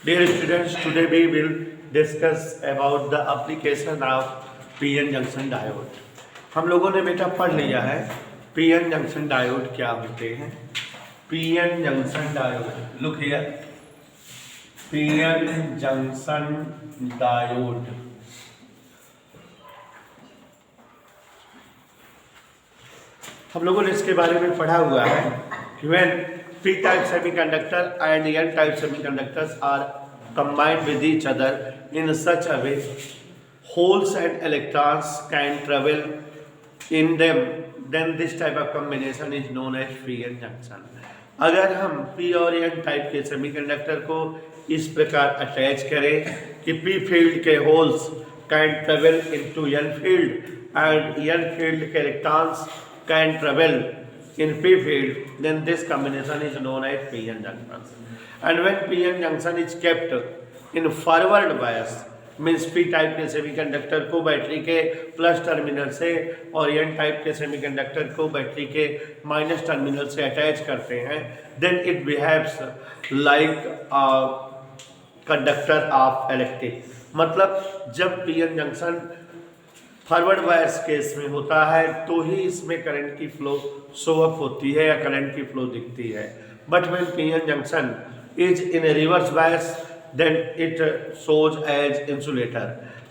Dear students, today we will discuss about the application of PN junction diode. हम लोगों ने बेटा पढ़ लिया है PN जंक्शन डायोड क्या होते हैं। PN junction diode, look here, PN junction diode हम लोगों ने इसके बारे में पढ़ा हुआ है कि when P type semiconductor and N type semiconductors are combined with each other in such a way holes and electrons can travel in them, then this type of combination is known as PN junction। अगर हम P और N type के semiconductor को इस प्रकार attach करें कि P field के holes can travel into N field and N field के electrons can travel in P field, then this combination is known as PN junction। And when PN junction is kept in forward bias, means P type के semiconductor को battery के plus terminal से और N type के semiconductor को battery के minus terminal से attach करते हैं, then it behaves like a conductor of electric। मतलब जब PN junction forward bias case में होता है तो ही इसमें करंट की फ्लो शो अप होती है या करंट की फ्लो दिखती है। But when PN junction is in reverse bias then it shows as insulator,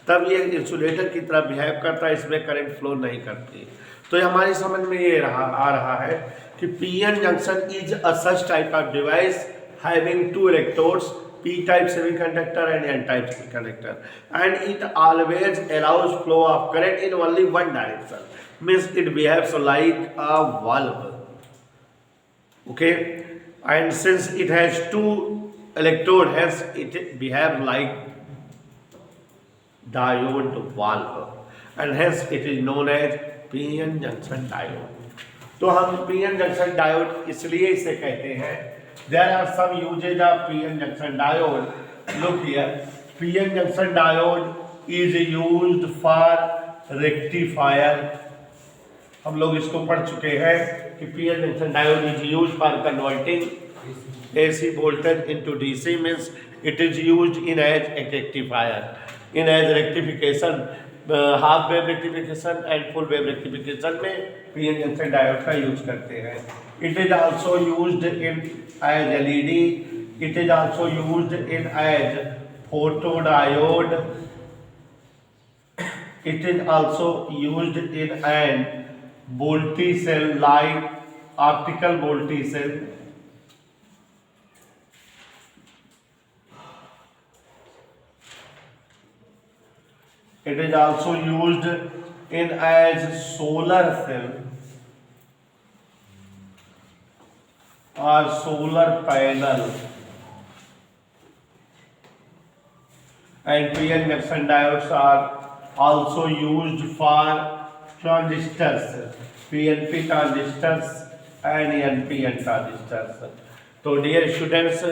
तब ये इंसुलेटर की तरह बिहेव करता है, इसमें करंट फ्लो नहीं करती। तो हमारी समझ में ये आ रहा है कि PN junction is a such type of device having two electrodes, P type semiconductor and N type semiconductor, and it always allows flow of current in only one direction, means it behaves like a valve, okay, and since it has two electrode, hence it behaves like diode valve, and hence it is known as PN junction diode। तो हम PN junction diode इसलिए इसे कहते हैं। There are some uses of PN junction diode. Look here, PN junction diode is used for rectifier। हम लोग इसको पढ़ चुके हैं कि PN junction diode is used for converting AC voltage into DC, means it is used in as a rectifier, in as rectification, half wave rectification and full wave rectification में PN junction diode का use करते हैं। It is also used in as LED, it is also used in as photodiode, it is also used in an voltaic cell light optical voltaic cell, it is also used in as solar cell or solar panel, and PN junction diodes are also used for transistors, PNP transistors and NPN transistors। So dear students,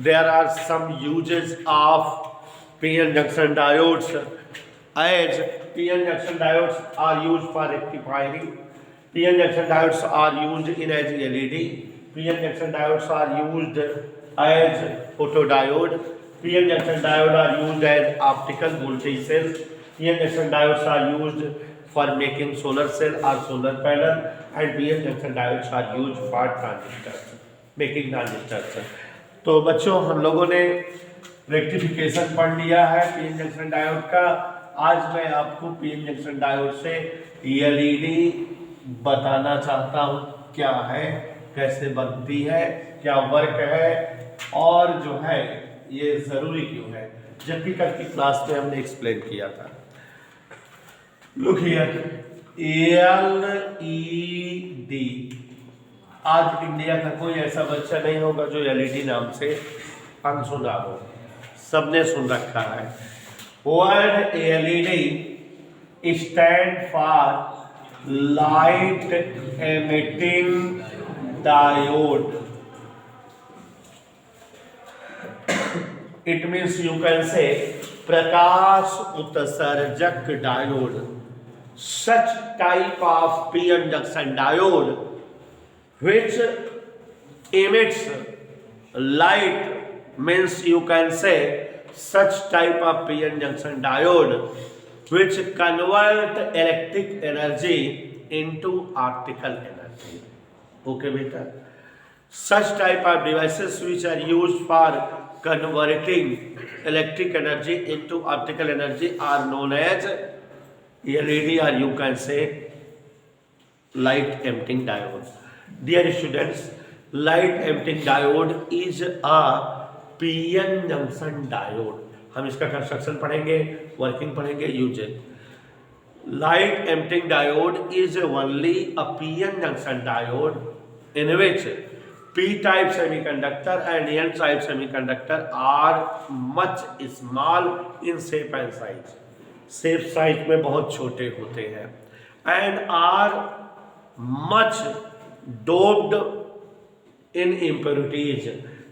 there are some uses of PN junction diodes, as PN junction diodes are used for rectifying, PN junction diodes are used in as LED, PN junction diodes are used as photodiode, PN junction diodes are used as optical voltage cells, PN junction diodes are used for making solar cell or solar panel, and PN junction diodes are used for transistors, making transistors। तो बच्चों हम लोगों ने rectification पढ़ लिया है PN junction diode का। आज मैं आपको PN जंक्शन डायोड से एलईडी बताना चाहता हूँ क्या है, कैसे बनती है, क्या वर्क है और जो है ये जरूरी क्यों है, जबकि कल की क्लास में हमने एक्सप्लेन किया था। लुक हियर, एलईडी, आज इंडिया का कोई ऐसा बच्चा नहीं होगा जो एलईडी नाम से अनसुना हो, सबने सुन रखा है। Word LED stand for light emitting diode। It means you can say प्रकाश उत्सर्जक diode. Such type of PN junction diode which emits light means you can say such type of p-n junction diode which convert electric energy into optical energy. Okay beta, such type of devices which are used for converting electric energy into optical energy are known as LED, or you can say light emitting diode. Dear students, light emitting diode is a pn junction diode. हम इसका construction पढ़ेंगे, working पढ़ेंगे, usage. Light emitting diode is only a PN junction diode in which P-type semiconductor and N-type semiconductor are much small in shape and size. Shape size में बहुत छोटे होते हैं and are much doped in impurities,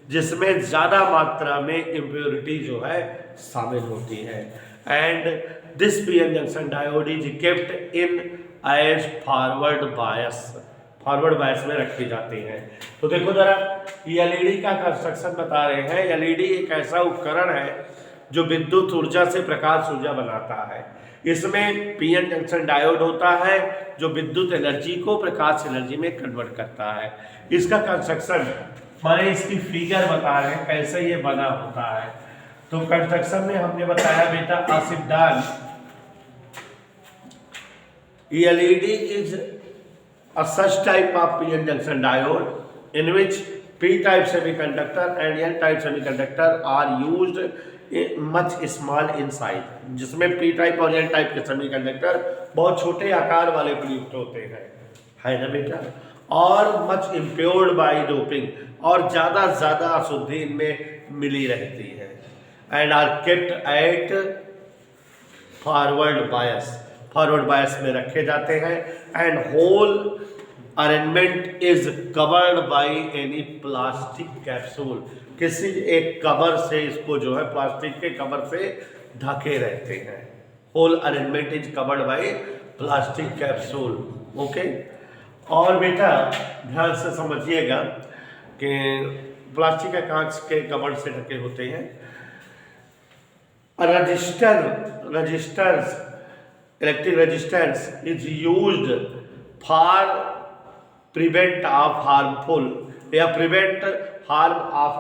जिसमें ज़्यादा मात्रा में impurity जो है शामिल होती है. And this PN junction diode is kept in as forward bias. Forward bias में रखी जाती हैं. तो देखो जरा, एलईडी का कंस्ट्रक्शन बता रहे हैं. एलईडी एक ऐसा उपकरण है जो विद्युत ऊर्जा से प्रकाश ऊर्जा बनाता है. इसमें पीएन जंक्शन डायोड होता है जो विद्युत एनर्जी को प्रकाश एनर्जी में कन्वर्ट करता है. इसका कंस्ट्रक्शन माने इसकी फिगर बता रहे हैं कैसे ये बना होता है. तो कंस्ट्रक्शन में हमने बताया बेटा असिडान LED is a such type of PN junction diode in which P-type semiconductor and N-type semiconductor are used much small in size, जिसमें P-type और N-type के semiconductor बहुत छोटे आकार वाले प्रयुक्त होते हैं, है ना बेटा. और much impaired by doping, और ज़्यादा अशुद्धि इनमें मिली रहती है. and are kept at forward bias, forward bias में रखे जाते हैं. And whole arrangement is covered by any plastic capsule, किसी एक कवर से इसको जो है प्लास्टिक के कवर से ढके रहते हैं. Whole arrangement is covered by plastic capsule. Okay. और बेटा ध्यान से समझिएगा कि प्लास्टिक के कांच के कवर से ढके होते हैं. Resistors electric resistance is used for prevent of harmful या prevent harm of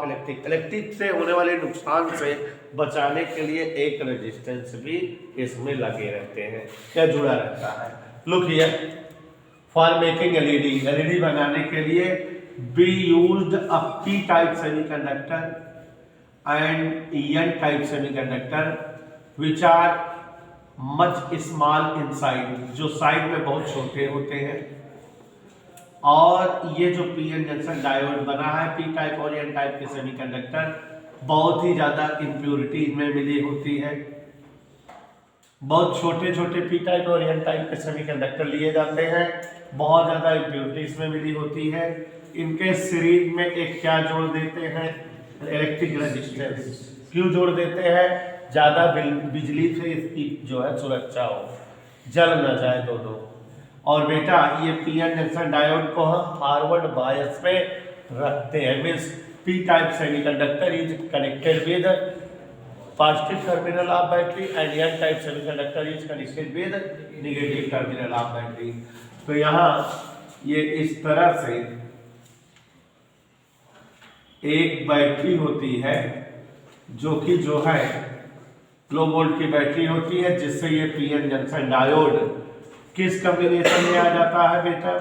electric से होने वाले नुकसान से बचाने के लिए एक रेजिस्टेंस भी इसमें लगे रहते हैं या जुड़ा रहता है. Look here, for making LED बनाने के लिए we used a P type semiconductor and N type semiconductor which are much small in side, जो साइड में बहुत छोटे होते हैं. और ये जो पीएन जंक्शन डायोड बना है पी टाइप और एन टाइप के सेमीकंडक्टर, बहुत ही ज़्यादा इम्प्योरिटी इनमें मिली होती है. बहुत छोटे पी टाइप और एन टाइप के सेमीकंडक्टर लिए जाते हैं, बहुत ज़्यादा इम्प्योरिटी इसमें मिली होती है. इनके सीरीज में एक क्या जोड़ देते हैं, इलेक्ट्रिक रेजिस्टेंस. क्यों जोड़ देते हैं? ज़्यादा बिजली से इसकी जो है सुरक्षा हो, जल न जाए दोनों. और बेटा ये पीएन जंक्शन डायोड को हम फॉरवर्ड बायस में रखते हैं. Means P type semiconductor is connected with positive terminal of battery and N type semiconductor is connected with negative terminal of battery. तो यहाँ ये इस तरह से एक बैटरी होती है जो कि जो है लो वोल्ट की बैटरी होती है, जिससे ये पीएन जंक्शन डायोड किस कॉम्बिनेशन में आ जाता है बेटा,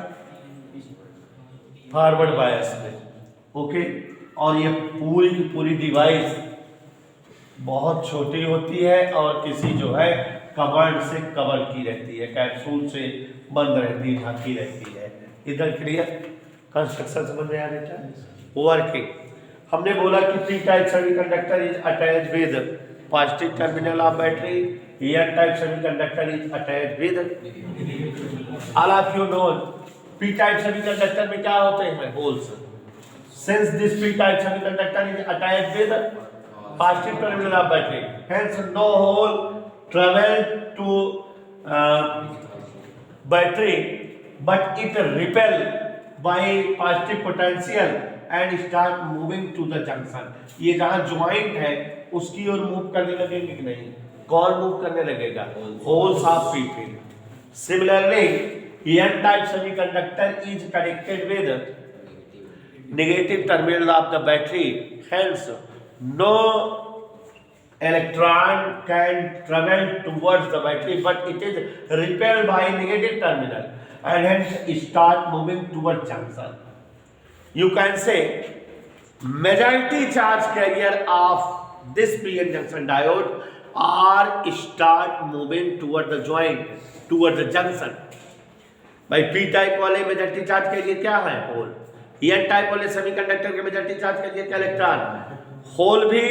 फॉरवर्ड बायस में. ओके. और ये पूरी की पूरी डिवाइस बहुत छोटी होती है और किसी जो है कवर से कवर की रहती है, कैप्सूल से बंद रहती है, ढकी रहती है. इधर क्लियर कंस्ट्रक्शन समझ में आ बेटा. वर्किंग हमने बोला कि P type semiconductor is attach with positive terminal of battery, n type semiconductor is attached with. All of you know p type semiconductor में क्या होते हैं, holes. Since this p type semiconductor is attached with positive terminal of battery, hence no hole travel to battery, but it repel by positive potential and start moving to the junction, ये जहां joint है उसकी ओर move करने लगेंगे कि नहीं? कौन move करने लगेगा? Holes of P field. Similarly n type semiconductor is connected with negative terminal of the battery, hence no electron can travel towards the battery but it is repelled by negative terminal and hence start moving towards junction. You can say majority charge carrier of this p-n junction diode are start moving toward the joint, toward the junction. भाई p type वाले majority charge career क्या है? Whole. n type वाले semiconductor के majority charge career क्या? Electron. Whole भी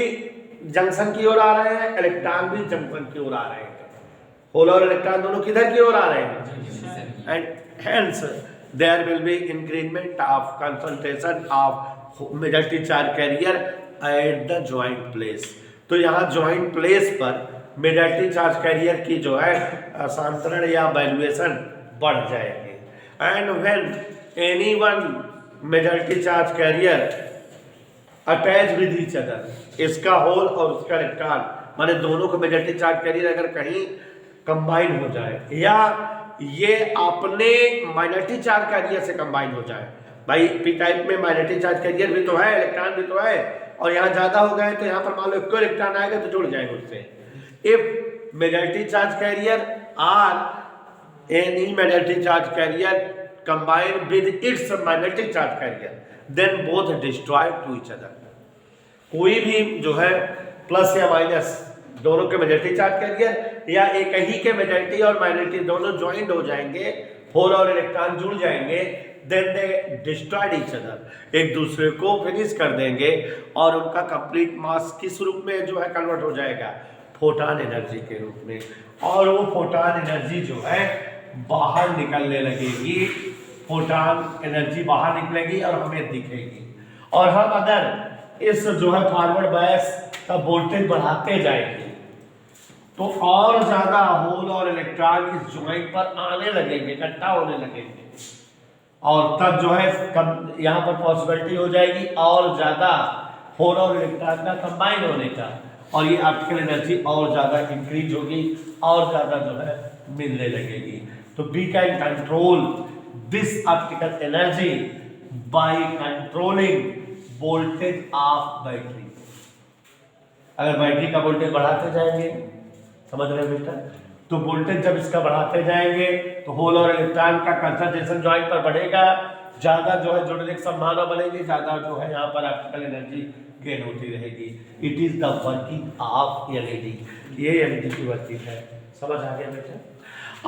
junction की ओर आ रहे हैं, इलेक्ट्रॉन भी जंक्शन की ओर आ रहे हैं। होल और इलेक्ट्रॉन दोनों किधर की ओर आ रहे हैं? And hence there will be increment of concentration of majority charge carrier at the joint place. तो यहाँ जॉइंट प्लेस पर मेजॉरिटी चार्ज कैरियर की जो है सांतरण या वैल्यूएशन बढ़ जाएगी। And when any one majority charge carrier attach with each other, इसका होल और उसका इलेक्ट्रॉन माने दोनों को मेजॉरिटी चार्ज कैरियर अगर कहीं कंबाइन हो जाए या ये अपने माइनॉरिटी चार्ज कैरियर से कंबाइन हो जाए, भाई पी टाइप में माइनॉरिटी चार्ज कैरियर भी तो है, इलेक्ट्रॉन भी तो है, और यहाँ ज्यादा हो गए तो यहाँ पर मान लो एक इलेक्ट्रॉन आएगा तो जुड़ जाएगा उससे। If majority charge carrier are any majority charge carrier combine with its minority charge carrier then both destroyed to each other. कोई भी जो है प्लस या माइनस दोनों के मेजॉरिटी चार्ज कैरियर या एक ही के मेजॉरिटी और माइनॉरिटी दोनों ज्वाइंट हो जाएंगे, होल और इलेक्ट्रॉन जुड़ जाएंगे, then they destroyed each other, एक दूसरे को फिनिश कर देंगे और उनका कंप्लीट मास किस रूप में जो है कन्वर्ट हो जाएगा? फोटॉन एनर्जी के रूप में। और वो फोटॉन एनर्जी जो है बाहर निकलने लगेगी, फोटॉन एनर्जी बाहर निकलेगी और हमें दिखेगी। और हम अगर इस जो है फॉरवर्ड बायस का वोल्टेज बढ़ाते जाएंगे तो और ज्यादा होल और इलेक्ट्रॉन इस ज्वाइंट पर आने लगेंगे, इकट्ठा होने लगेंगे, और तब जो है यहाँ पर पॉसिबिलिटी हो जाएगी और ज्यादा होल और इलेक्ट्रॉन का कंबाइन होने का, और ये ऑप्टिकल एनर्जी और ज्यादा इंक्रीज होगी और ज्यादा जो है मिलने लगेगी। तो we can control this optical energy by controlling voltage of battery. अगर बैटरी का वोल्टेज बढ़ाते जाएंगे, समझ रहे हैं बेटा, तो वोल्टेज जब इसका बढ़ाते जाएंगे तो होल और इलेक्ट्रॉन का कंसंट्रेशन ज्वाइंट पर बढ़ेगा, ज्यादा जो है जुड़ने की संभावना बनेगी, ज्यादा जो है यहाँ पर ऑप्टिकल एनर्जी गेन होती रहेगी। It is the working of LED, ये एलईडी की वर्किंग है। समझ आ गया बेटा?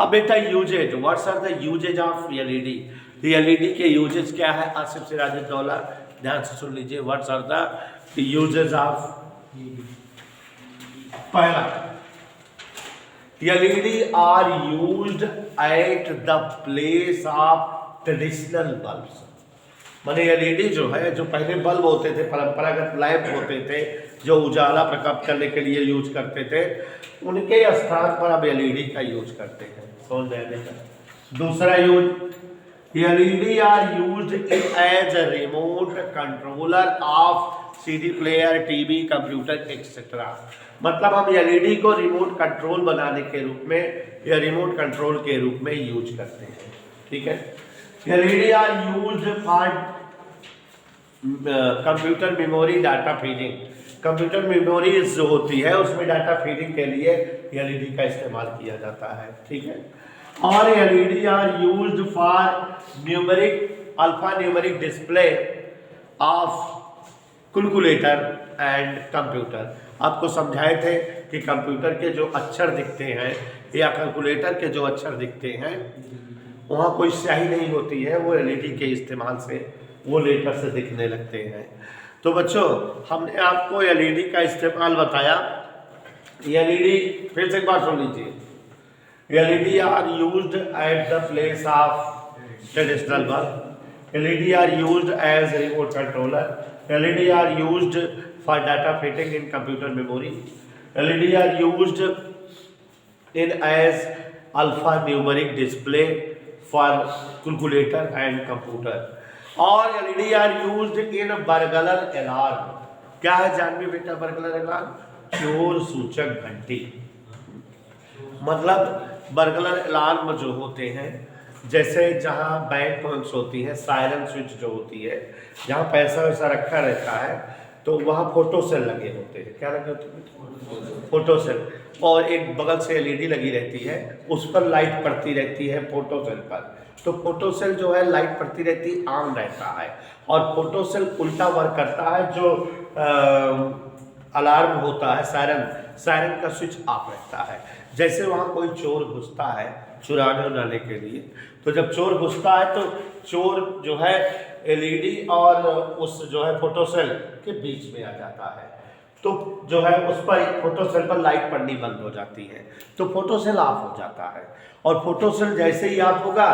अब बेटा uses, what's are the uses of LED? LED के यूजेज क्या है? आसिफ सिराजुद्दौला ध्यान से सुन लीजिए। What's are the uses of? पहला, LED are used at the place of traditional bulbs। माने LED जो है, जो पहले बल्ब होते थे, परंपरागत लैंप होते थे जो उजाला प्राप्त करने के लिए यूज करते थे, उनके स्थान पर अब LED का यूज करते हैं। समझ रहे हैं? दूसरा use, LED are used as a remote controller of CD player, TV, computer etcetera. मतलब हम एलईडी को रिमोट कंट्रोल बनाने के रूप में या रिमोट कंट्रोल के रूप में यूज करते हैं। ठीक है? LED are used for computer memory data feeding. Computer memory जो होती है उसमें डाटा फीडिंग के लिए एलईडी का इस्तेमाल किया जाता है। ठीक है? और LED are used for numeric, alpha numeric display of calculator and computer. आपको समझाए थे कि कंप्यूटर के जो अक्षर दिखते हैं या कैलकुलेटर के जो अक्षर दिखते हैं वहाँ कोई स्याही नहीं होती है, वो एलईडी के इस्तेमाल से वो लेटर से दिखने लगते हैं। तो बच्चों, हमने आपको एलईडी का इस्तेमाल बताया। एलईडी फिर से एक बार सुन लीजिए। LED are used at the place of traditional bulb. LED are used as remote controller. LED are used for data feeding in computer memory. LED are used in as alphanumeric display for calculator and computer. और LED are used in burglar alarm. क्या है जानवी बेटा burglar alarm? चोर सूचक घंटी। मतलब burglar alarm जो होते हैं, जैसे जहाँ बैंक पॉइंट्स होती है, सायरन स्विच जो होती है, जहाँ पैसा वैसा रखा रहता है, तो वहाँ फोटो सेल लगे होते हैं। क्या लगे होते हैं? Photo cell. और एक बगल से एलईडी लगी रहती है, उस पर लाइट पड़ती रहती है फोटो सेल पर। तो फोटो सेल जो है लाइट पड़ती रहती ऑन रहता है, और फोटो सेल उल्टा वर्क करता है। जो अलार्म होता है, सायरन का स्विच ऑफ रहता है। जैसे वहाँ कोई चोर घुसता है चुराने उराने के लिए, तो जब चोर घुसता है तो चोर जो है एलईडी और उस जो है फोटो सेल के बीच में आ जाता है, तो जो है उस पर फोटो सेल पर लाइट पड़नी बंद हो जाती है, तो फोटो सेल ऑफ हो जाता है। और फोटो सेल जैसे ही ऑफ होगा,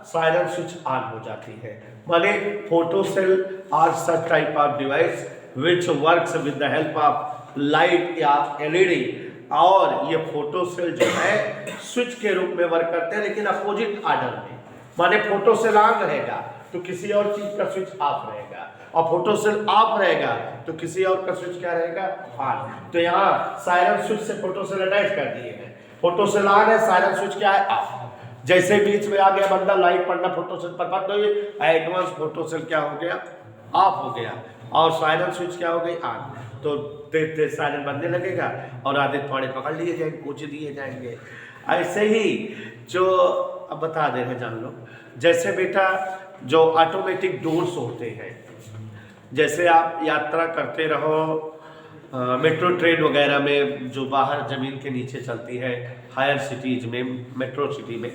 सायरन स्विच ऑन हो जाती है। माने photo cell are such type of device which works with the help of light या एलईडी। और ये फोटो सेल जो है स्विच के रूप में वर्क करते हैं, लेकिन अपोजिट ऑर्डर में। माने फोटो सेल ऑन रहेगा तो किसी और चीज का स्विच ऑफ रहेगा, और फोटो सेल ऑफ रहेगा तो किसी और का स्विच क्या रहेगा? ऑन। तो यहाँ सायरन स्विच से फोटो सेल अटैच कर दिए हैं। फोटो सेल ऑन है, सायरन स्विच क्या है? ऑफ। जैसे बीच में आ गया बंदा, लाइट पड़ना फोटो सेल पर बंद हो गई, एडवांस फोटो सेल क्या हो गया? ऑफ हो गया, और सायरन स्विच क्या हो गई? ऑन। तो तेज तेज सायरन बंदने लगेगा और आधे थोड़े पकड़ लिए जाएंगे, कुछ दिए जाएंगे। ऐसे ही जो अब बता दे रहे जान लो, जैसे बेटा जो ऑटोमेटिक डोर्स होते हैं, जैसे आप यात्रा करते रहो मेट्रो ट्रेन वगैरह में, जो बाहर ज़मीन के नीचे चलती है हायर सिटीज़ में, मेट्रो सिटी में,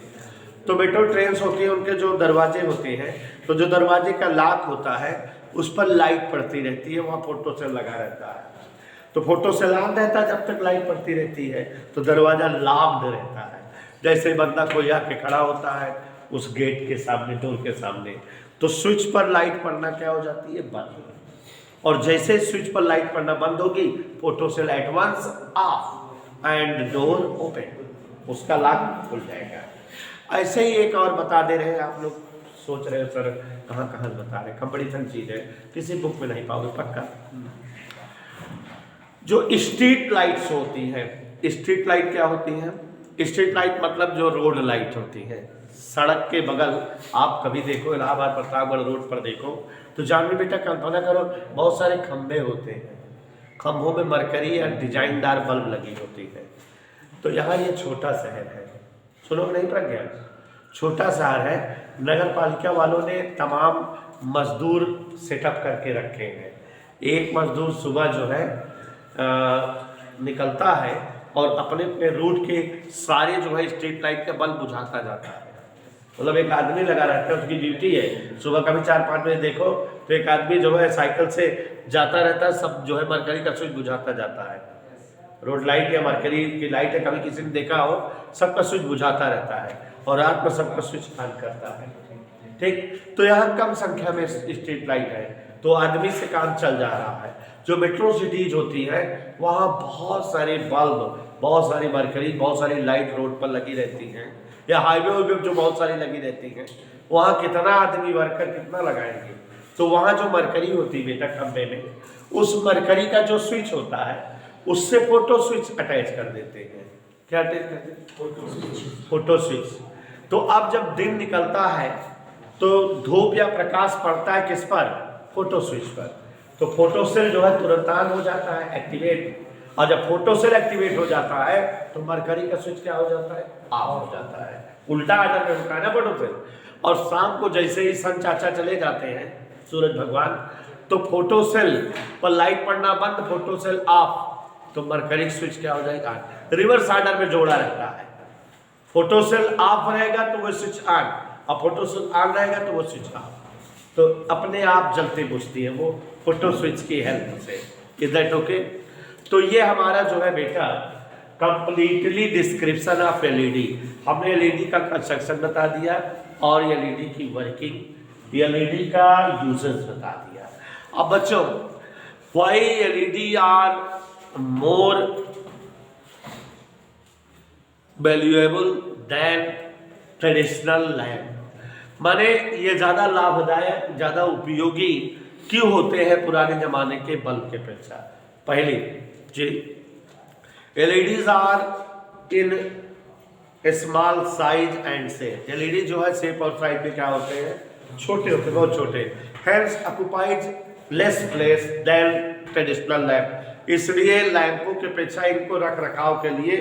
तो मेट्रो ट्रेन्स होती हैं, उनके जो दरवाजे होते हैं, तो जो दरवाजे का लॉक होता है उस पर लाइट पड़ती रहती है, वहाँ फोटो सेल लगा रहता है। तो फोटो सेल ऑन रहता है जब तक लाइट पड़ती रहती है, तो दरवाज़ा लॉक्ड रहता है। जैसे बंदा कोई आके खड़ा होता है उस गेट के सामने, डोर के सामने, तो स्विच पर लाइट पड़ना क्या हो जाती है? बंद। और जैसे स्विच पर लाइट पड़ना बंद होगी, photo cell at once off and door open, उसका लॉक खुल जाएगा। ऐसे ही एक और बता दे रहे हैं, आप लोग सोच रहे हो सर कहाँ कहाँ बता रहे, कंपटीशन चीज है, किसी बुक में नहीं पाओगे पक्का। जो स्ट्रीट लाइट्स होती है, स्ट्रीट लाइट क्या होती है? स्ट्रीट लाइट मतलब जो रोड लाइट होती है, सड़क के बगल। आप कभी देखो इलाहाबाद प्रतापगढ़ रोड पर देखो तो जानवी बेटा कल्पना करो, बहुत सारे खंभे होते हैं, खंभों में मरकरी या डिजाइनदार बल्ब लगी होती है। तो यहाँ ये छोटा शहर है, सुनो नहीं प्रज्ञा, छोटा शहर है, नगर पालिका वालों ने तमाम मजदूर सेटअप करके रखे हैं। एक मजदूर सुबह जो है निकलता है और अपने अपने रूट के सारे जो है स्ट्रीट लाइट का बल्ब बुझाता जाता है। मतलब एक आदमी लगा रहता है, उसकी ड्यूटी है। सुबह कभी 4-5 बजे देखो तो एक आदमी जो है साइकिल से जाता रहता है, सब जो है मरकरी का स्विच बुझाता जाता है। रोड लाइट या मरकरी की लाइट है, कभी किसी ने देखा हो, सबका स्विच बुझाता रहता है और रात में सबका स्विच ऑन करता है। ठीक, तो यहाँ कम संख्या में स्ट्रीट लाइट है, तो आदमी से काम चल जा रहा है। जो मेट्रो सिटीज होती है वहाँ बहुत सारे बल्ब, बहुत सारी मरकरी, बहुत सारी लाइट रोड पर लगी रहती हैं, या हाईवे पे जो बहुत सारी लगी रहती हैं। वहाँ कितना आदमी वर्कर कितना लगाएंगे? तो वहाँ जो मरकरी होती है बेटा खंभे में, उस मरकरी का जो स्विच होता है उससे फोटो स्विच अटैच कर देते हैं। क्या अटैच कर देते? Photo switch. तो अब जब दिन निकलता है तो धूप या प्रकाश पड़ता है किस पर? फोटो स्विच पर। तो फोटो सेल जो है तुरंत ऑन हो जाता है, एक्टिवेट। और जब फोटो सेल एक्टिवेट हो जाता है तो मरकरी का स्विच क्या हो जाता है? ऑफ हो जाता है। उल्टा आर्डर में होता है ना फोटो सेल। और शाम को जैसे ही सन चाचा चले जाते हैं, सूरज भगवान, तो फोटो सेल पर लाइट पड़ना बंद, फोटो सेल ऑफ, तो मरकरी स्विच क्या हो जाएगा? रिवर्स ऑर्डर में जोड़ा रहता है। फोटो सेल ऑफ रहेगा तो वो स्विच ऑन, और फोटो सेल ऑन रहेगा तो वो स्विच ऑफ। तो अपने आप जलती बुझती है वो फोटो स्विच की हेल्प से। Is that okay? तो ये हमारा जो है बेटा कंप्लीटली डिस्क्रिप्शन ऑफ एलईडी। हमने एलईडी का कंस्ट्रक्शन बता दिया और एलईडी की वर्किंग, एलईडी का यूजेस बता दिया। अब बच्चों, why LED are more valuable than traditional lamp? माने ये ज़्यादा लाभदायक, ज़्यादा उपयोगी क्यों होते हैं पुराने ज़माने के बल्ब के अपेक्षा? पहली जी, LEDs are in small size and shape. LED जो है शेप और साइज में क्या होते हैं? छोटे होते हैं, बहुत छोटे। Hence occupies less place than traditional lamp. इसलिए लैंपों के अपेक्षा इनको रख रखाव के लिए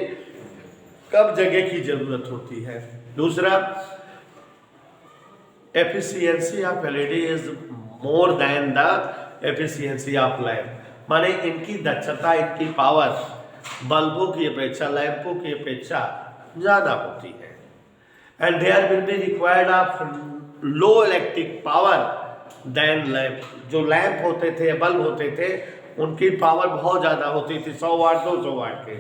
कम जगह की जरूरत होती है। दूसरा, efficiency of LED is more than the efficiency of lamp. माने इनकी दक्षता, इनकी पावर बल्बों की अपेक्षा, लैंपों की अपेक्षा ज़्यादा होती है। And there will be required of low electric power than lamp. जो लैंप होते थे, बल्ब होते थे, उनकी पावर बहुत ज़्यादा होती थी, 100 वाट 200 वाट के,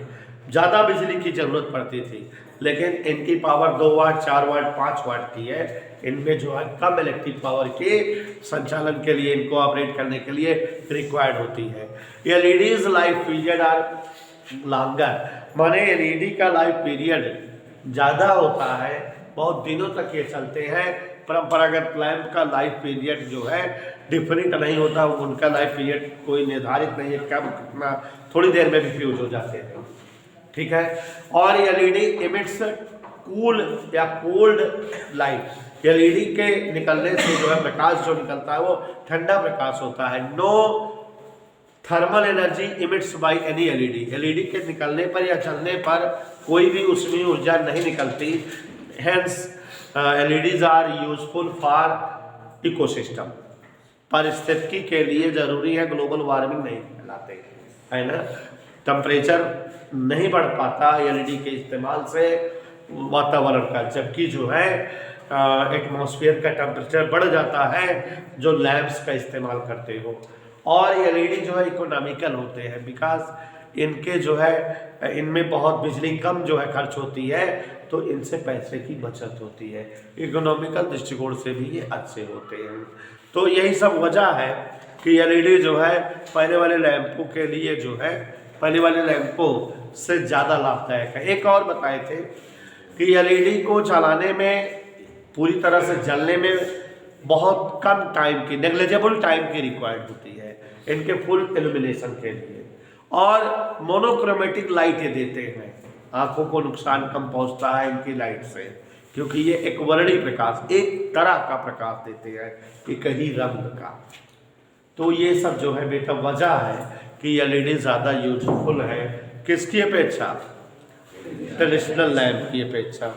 ज़्यादा बिजली की ज़रूरत पड़ती थी। लेकिन इनकी पावर 2 वाट 4 वाट 5 वाट की है। इनमें जो है कम इलेक्ट्रिक पावर के संचालन के लिए, इनको ऑपरेट करने के लिए रिक्वायर्ड होती है। LEDs life period are longer. माने LED का लाइफ पीरियड ज़्यादा होता है, बहुत दिनों तक ये चलते हैं। परंपरागत लैंप का लाइफ पीरियड जो है डिफरेंट नहीं होता, उनका लाइफ पीरियड कोई निर्धारित नहीं है, कब कितना, थोड़ी देर में भी फ्यूज हो जाते हैं, ठीक है। और LED इमिट्स कूल या कोल्ड लाइट। LED के निकलने से जो है प्रकाश जो निकलता है वो ठंडा प्रकाश होता है। No thermal energy emits by any LED के निकलने पर या चलने पर कोई भी ऊष्मीय ऊर्जा नहीं निकलती। Hence LEDs are useful for ecosystem. पारिस्थितिकी के लिए जरूरी है, ग्लोबल वार्मिंग नहीं फैलाते, है ना। टेम्परेचर नहीं बढ़ पाता LED के इस्तेमाल से वातावरण का, जबकि जो है एटमॉस्फेयर का टेम्परेचर बढ़ जाता है जो लैंप्स का इस्तेमाल करते हो। और LED जो है इकोनॉमिकल होते हैं, बिकॉज इनके जो है इनमें बहुत बिजली कम जो है खर्च होती है, तो इनसे पैसे की बचत होती है। इकोनॉमिकल दृष्टिकोण से भी ये अच्छे होते हैं। तो यही सब वजह है कि LED जो है पहले वाले लैंपों के लिए जो है, पहले वाले लैंपों से ज़्यादा लाभदायक है। एक और बताए थे कि LED को चलाने में, पूरी तरह से जलने में बहुत कम टाइम की, नेग्लिजिबल टाइम की रिक्वायर्ड होती है इनके फुल इल्यूमिनेशन के लिए। और मोनोक्रोमेटिक लाइटें देते हैं, आंखों को नुकसान कम पहुंचता है इनकी लाइट से, क्योंकि ये एक वर्णी प्रकाश, एक तरह का प्रकाश देते हैं, एक ही रंग का। तो ये सब जो है बेटा वजह है कि LED ज़्यादा यूजफुल है किसकी अपेक्षा? ट्रेडिशनल लैंप की अपेक्षा।